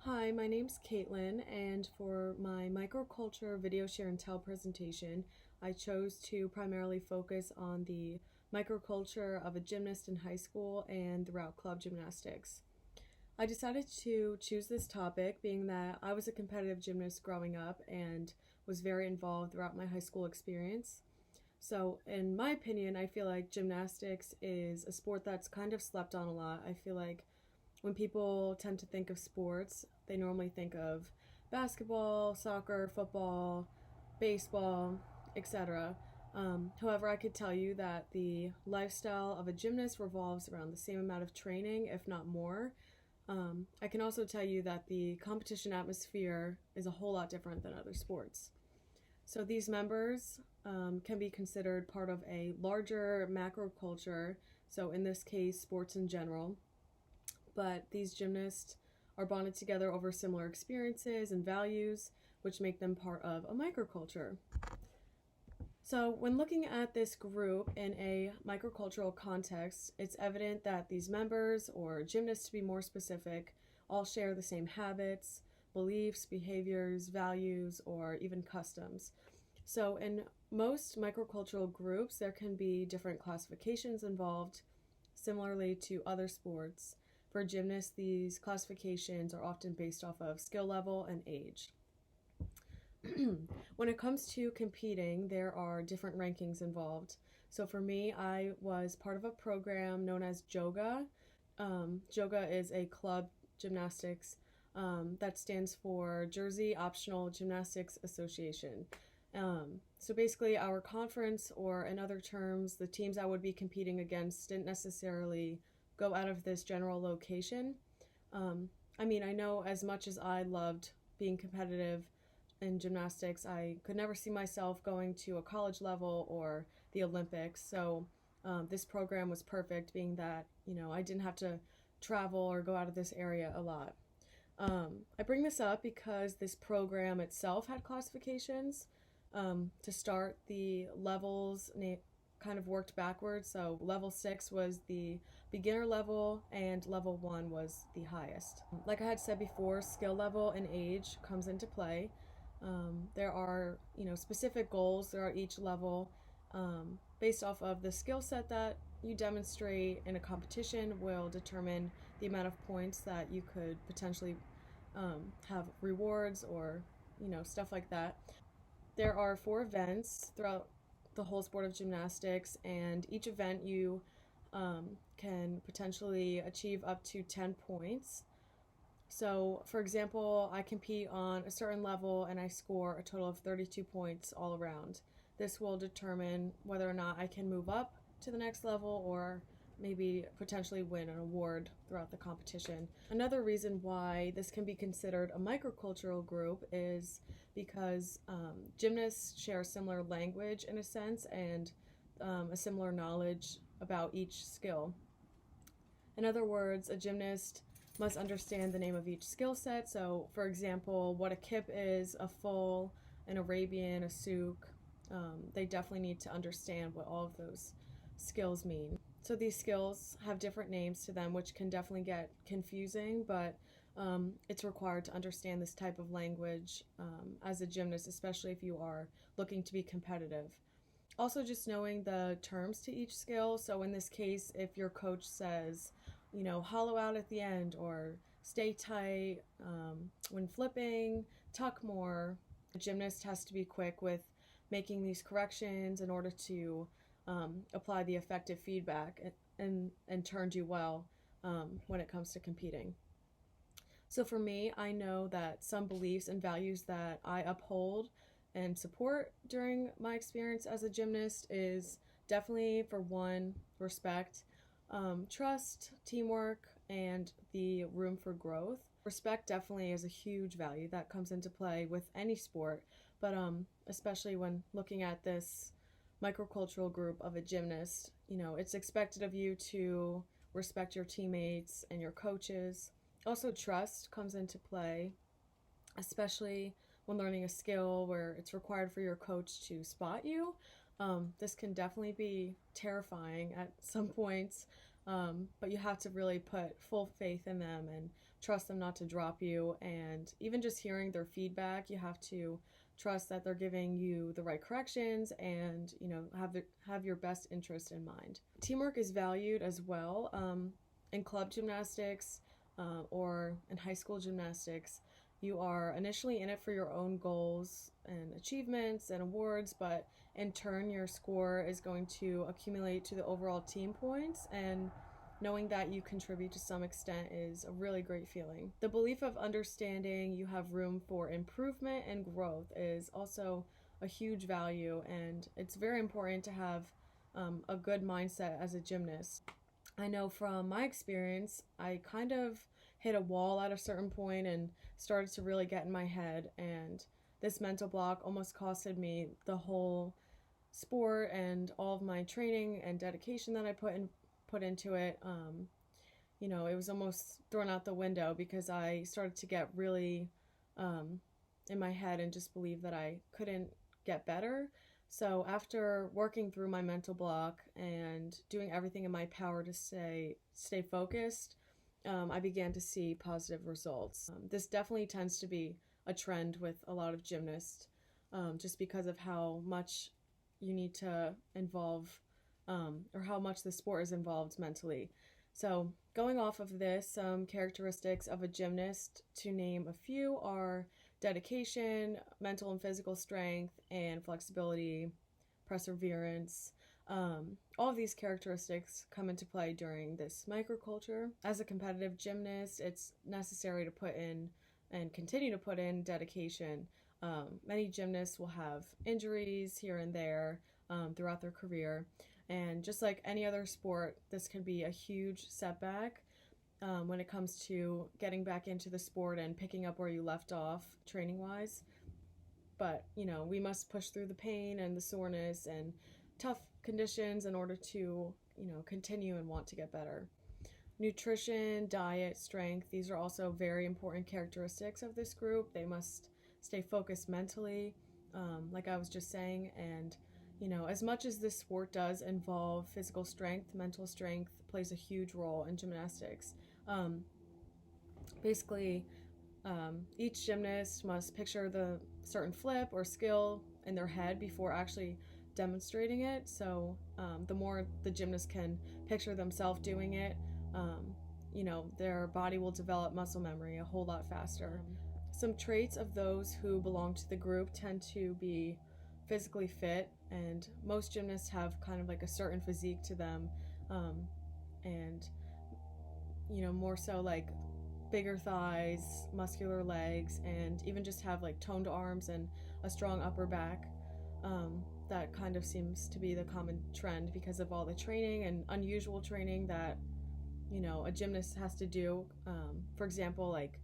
Hi, my name's Caitlin, and for my microculture video share and tell presentation, I chose to primarily focus on the microculture of a gymnast in high school and throughout club gymnastics. I decided to choose this topic being that I was a competitive gymnast growing up and was very involved throughout my high school experience. So, in my opinion, I feel like gymnastics is a sport that's kind of slept on a lot. I feel like when people tend to think of sports, they normally think of basketball, soccer, football, baseball, etc. However, I could tell you that the lifestyle of a gymnast revolves around the same amount of training, if not more. I can also tell you that the competition atmosphere is a whole lot different than other sports. So these members can be considered part of a larger macro culture, so in this case, sports in general. But these gymnasts are bonded together over similar experiences and values, which make them part of a microculture. So, when looking at this group in a microcultural context, it's evident that these members, or gymnasts to be more specific, all share the same habits, beliefs, behaviors, values, or even customs. So, in most microcultural groups, there can be different classifications involved, similarly to other sports. For gymnasts, these classifications are often based off of skill level and age. When it comes to competing, there are different rankings involved. So for me, I was part of a program known as JOGA. JOGA is a club gymnastics that stands for Jersey Optional Gymnastics Association. So basically, our conference, or in other terms, the teams I would be competing against, didn't necessarily go out of this general location. I know as much as I loved being competitive in gymnastics, I could never see myself going to a college level or the Olympics. So this program was perfect, being that, I didn't have to travel or go out of this area a lot. I bring this up because this program itself had classifications. To start, the levels kind of worked backwards. So level 6 was the beginner level and level 1 was the highest. Like I had said before, skill level and age comes into play. There are specific goals throughout each level, based off of the skill set that you demonstrate in a competition will determine the amount of points that you could potentially have rewards or stuff like that. There are 4 events throughout the whole sport of gymnastics, and each event you can potentially achieve up to 10 points. So, for example, I compete on a certain level and I score a total of 32 points all around. This will determine whether or not I can move up to the next level or maybe potentially win an award throughout the competition. Another reason why this can be considered a microcultural group is because gymnasts share a similar language in a sense and a similar knowledge about each skill. In other words, a gymnast must understand the name of each skill set. So, for example, what a kip is, a full, an Arabian, a souk. They definitely need to understand what all of those skills mean. So these skills have different names to them, which can definitely get confusing, but it's required to understand this type of language as a gymnast, especially if you are looking to be competitive. Also, just knowing the terms to each skill. So in this case, if your coach says, hollow out at the end, or stay tight when flipping, tuck more, the gymnast has to be quick with making these corrections in order to apply the effective feedback and turn do well when it comes to competing. So for me, I know that some beliefs and values that I uphold and support during my experience as a gymnast is definitely, for one, respect, trust, teamwork, and the room for growth. Respect definitely is a huge value that comes into play with any sport, but especially when looking at this microcultural group of a gymnast, it's expected of you to respect your teammates and your coaches. Also, trust comes into play, especially when learning a skill where it's required for your coach to spot you. This can definitely be terrifying at some points, but you have to really put full faith in them and trust them not to drop you. And even just hearing their feedback, you have to trust that they're giving you the right corrections and, have your best interest in mind. Teamwork is valued as well. In club gymnastics or in high school gymnastics, you are initially in it for your own goals and achievements and awards, but in turn, your score is going to accumulate to the overall team points, and knowing that you contribute to some extent is a really great feeling. The belief of understanding you have room for improvement and growth is also a huge value, and it's very important to have a good mindset as a gymnast. I know from my experience, I kind of hit a wall at a certain point and started to really get in my head, and this mental block almost costed me the whole sport and all of my training and dedication that I put into it. It was almost thrown out the window because I started to get really in my head and just believe that I couldn't get better. So after working through my mental block and doing everything in my power to stay focused, I began to see positive results. This definitely tends to be a trend with a lot of gymnasts, just because of how much you need to involve or how much the sport is involved mentally. So going off of this, some characteristics of a gymnast, to name a few, are dedication, mental and physical strength, and flexibility, perseverance. All of these characteristics come into play during this microculture. As a competitive gymnast, it's necessary to put in and continue to put in dedication. Many gymnasts will have injuries here and there throughout their career. And just like any other sport, this can be a huge setback when it comes to getting back into the sport and picking up where you left off training-wise. But, we must push through the pain and the soreness and tough conditions in order to, continue and want to get better. Nutrition, diet, strength, these are also very important characteristics of this group. They must stay focused mentally, like I was just saying, and as much as this sport does involve physical strength, mental strength plays a huge role in gymnastics. Each gymnast must picture the certain flip or skill in their head before actually demonstrating it. So the more the gymnast can picture themselves doing it, their body will develop muscle memory a whole lot faster. Some traits of those who belong to the group tend to be physically fit, and most gymnasts have kind of like a certain physique to them, and more so like bigger thighs, muscular legs, and even just have like toned arms and a strong upper back. That kind of seems to be the common trend because of all the training and unusual training that a gymnast has to do. For example, like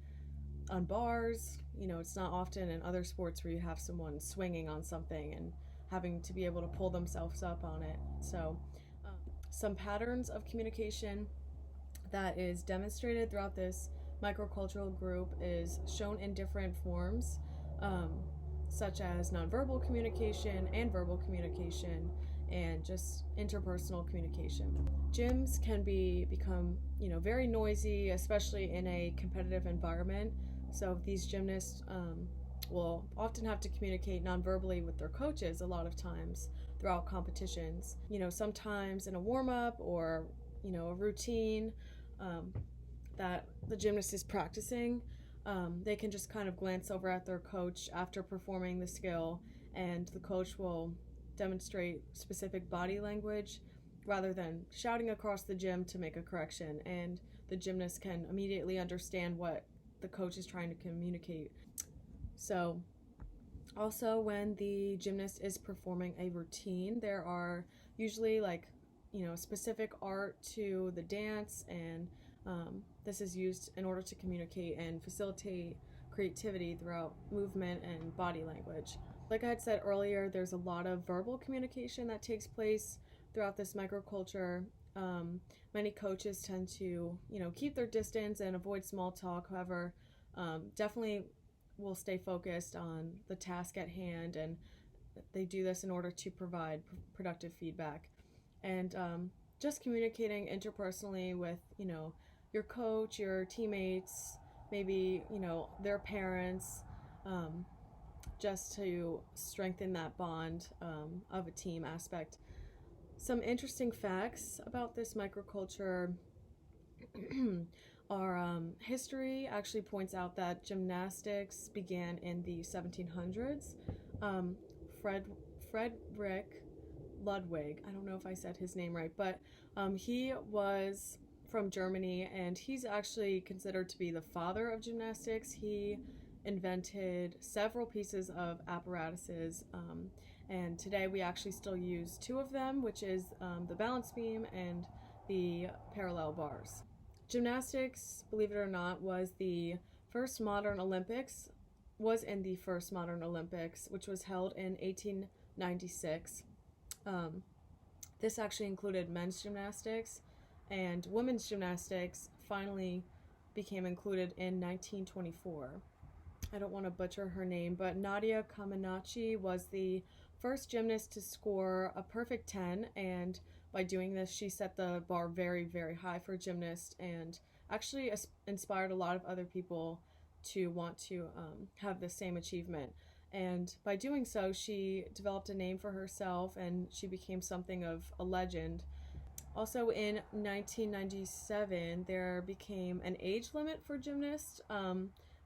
on bars, it's not often in other sports where you have someone swinging on something and having to be able to pull themselves up on it. So some patterns of communication that is demonstrated throughout this microcultural group is shown in different forms, such as nonverbal communication and verbal communication, and just interpersonal communication. Gyms can become very noisy, especially in a competitive environment. So these gymnasts will often have to communicate nonverbally with their coaches a lot of times throughout competitions. Sometimes in a warm-up or a routine that the gymnast is practicing, they can just kind of glance over at their coach after performing the skill, and the coach will demonstrate specific body language rather than shouting across the gym to make a correction, and the gymnast can immediately understand what the coach is trying to communicate. So also when the gymnast is performing a routine, there are usually specific art to the dance, and this is used in order to communicate and facilitate creativity throughout movement and body language. Like I had said earlier, there's a lot of verbal communication that takes place throughout this microculture. Many coaches tend to, keep their distance and avoid small talk. However, definitely will stay focused on the task at hand, and they do this in order to provide productive feedback. And just communicating interpersonally with, your coach, your teammates, maybe, their parents, just to strengthen that bond of a team aspect. Some interesting facts about this microculture our history actually points out that gymnastics began in the 1700s. Um, Fred Frederick Ludwig, I don't know if I said his name right, but he was from Germany, and he's actually considered to be the father of gymnastics. He invented several pieces of apparatuses, and today we actually still use two of them, which is the balance beam and the parallel bars. Gymnastics, believe it or not, was in the first modern Olympics, which was held in 1896. This actually included men's gymnastics, and women's gymnastics finally became included in 1924. I don't want to butcher her name, but Nadia Comaneci was the first gymnast to score a perfect 10, and by doing this, she set the bar very, very high for gymnasts, and actually inspired a lot of other people to want to have the same achievement. And by doing so, she developed a name for herself, and she became something of a legend. Also, in 1997, there became an age limit for gymnasts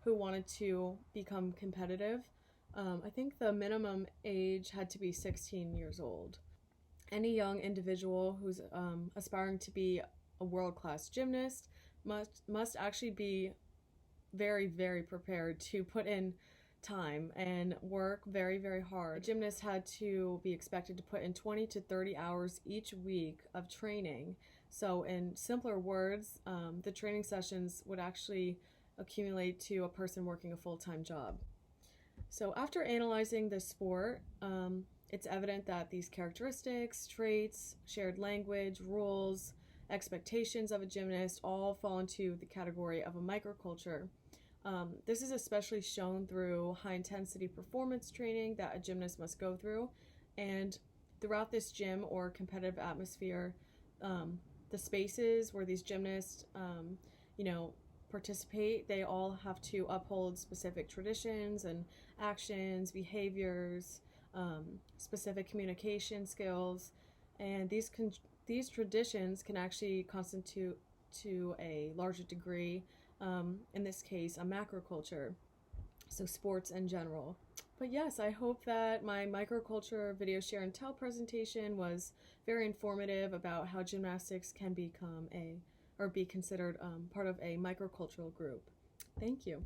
who wanted to become competitive. I think the minimum age had to be 16 years old. Any young individual who's aspiring to be a world-class gymnast must actually be very, very prepared to put in time and work very, very hard. Gymnasts had to be expected to put in 20 to 30 hours each week of training. So in simpler words, the training sessions would actually accumulate to a person working a full-time job. So after analyzing the sport, it's evident that these characteristics, traits, shared language, rules, expectations of a gymnast all fall into the category of a microculture. This is especially shown through high-intensity performance training that a gymnast must go through, and throughout this gym or competitive atmosphere, the spaces where these gymnasts, participate, they all have to uphold specific traditions and actions, behaviors, specific communication skills, and these traditions can actually constitute to a larger degree, in this case, a macroculture, so sports in general. But yes, I hope that my microculture video share and tell presentation was very informative about how gymnastics can be considered part of a microcultural group. Thank you.